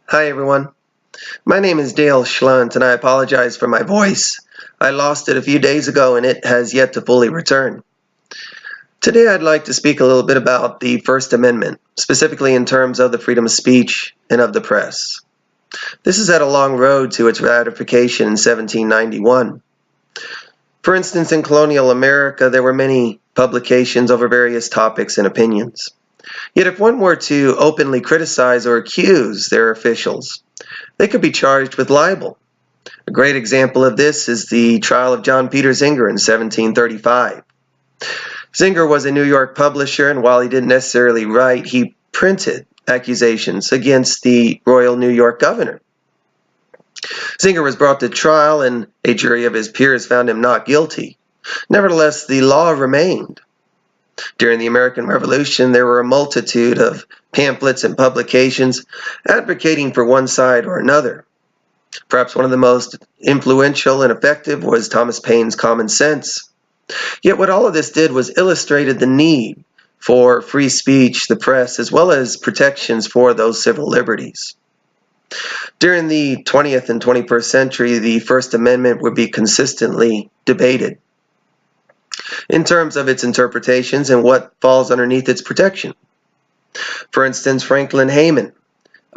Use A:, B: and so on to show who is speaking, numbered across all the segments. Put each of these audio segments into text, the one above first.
A: Hi everyone, my name is Dale Schlunt and I apologize for my voice. I lost it a few days ago and it has yet to fully return. Today I'd like to speak a little bit about the First Amendment, specifically in terms of the freedom of speech and of the press. This has had a long road to its ratification in 1791. For instance, in colonial America there were many publications over various topics and opinions. Yet if one were to openly criticize or accuse their officials, they could be charged with libel. A great example of this is the trial of John Peter Zenger in 1735. Zenger was a New York publisher, and while he didn't necessarily write, he printed accusations against the Royal New York governor. Zenger was brought to trial, and a jury of his peers found him not guilty. Nevertheless, the law remained. During the American Revolution, there were a multitude of pamphlets and publications advocating for one side or another. Perhaps one of the most influential and effective was Thomas Paine's Common Sense. Yet what all of this did was illustrated the need for free speech, the press, as well as protections for those civil liberties. During the 20th and 21st century, the First Amendment would be consistently debated in terms of its interpretations and what falls underneath its protection. For instance, Franklin Hayman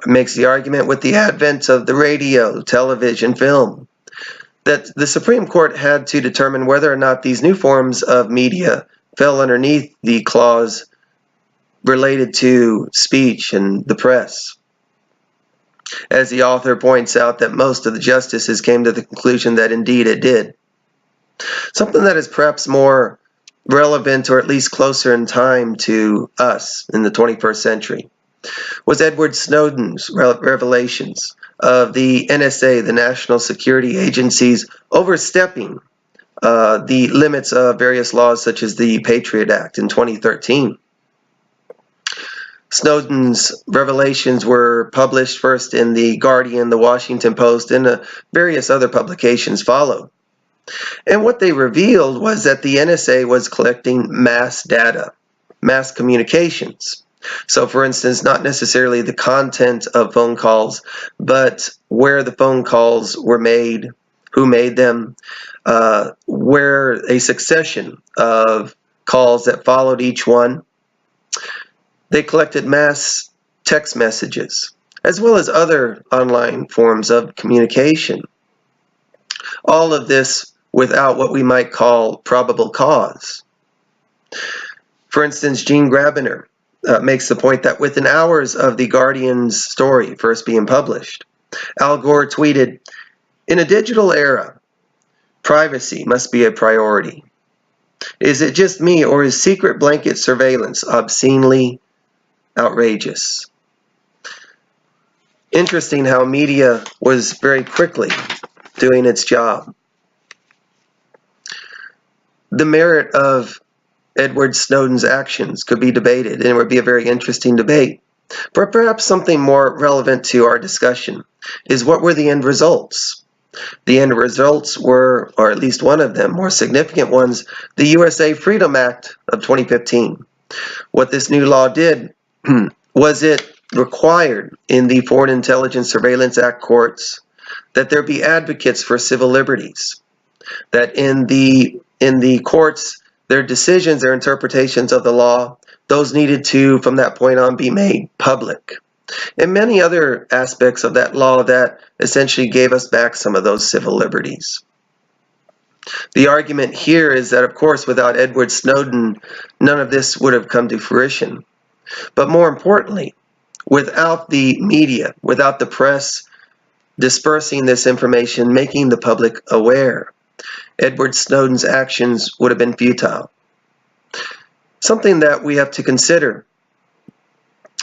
A: makes the argument with the advent of the radio, television, film, that the Supreme Court had to determine whether or not these new forms of media fell underneath the clause related to speech and the press. As the author points out, that most of the justices came to the conclusion that indeed it did. Something that is perhaps more relevant, or at least closer in time to us in the 21st century, was Edward Snowden's revelations of the NSA, the National Security Agency's overstepping the limits of various laws such as the Patriot Act in 2013. Snowden's revelations were published first in The Guardian, The Washington Post, and various other publications followed. And what they revealed was that the NSA was collecting mass data, mass communications. So for instance, not necessarily the content of phone calls, but where the phone calls were made, who made them, where a succession of calls that followed each one. They collected mass text messages, as well as other online forms of communication. All of this without what we might call probable cause. For instance, Gene Grabiner makes the point that within hours of the Guardian's story first being published, Al Gore tweeted, "In a digital era, privacy must be a priority. Is it just me, or is secret blanket surveillance obscenely outrageous?" Interesting how media was very quickly doing its job. The merit of Edward Snowden's actions could be debated, and it would be a very interesting debate. But perhaps something more relevant to our discussion is, what were the end results? The end results were, or at least one of them, more significant ones, the USA Freedom Act of 2015. What this new law did was it required in the Foreign Intelligence Surveillance Act courts that there be advocates for civil liberties, that in the courts, their decisions, their interpretations of the law, those needed to, from that point on, be made public. And many other aspects of that law that essentially gave us back some of those civil liberties. The argument here is that, of course, without Edward Snowden, none of this would have come to fruition. But more importantly, without the media, without the press dispersing this information, making the public aware, Edward Snowden's actions would have been futile. Something that we have to consider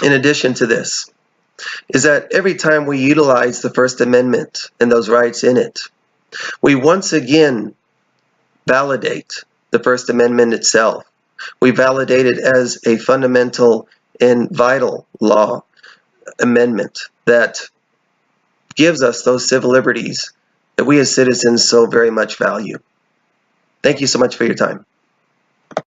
A: in addition to this is that every time we utilize the First Amendment and those rights in it, we once again validate the First Amendment itself. We validate it as a fundamental and vital law amendment that gives us those civil liberties that we as citizens so very much value. Thank you so much for your time.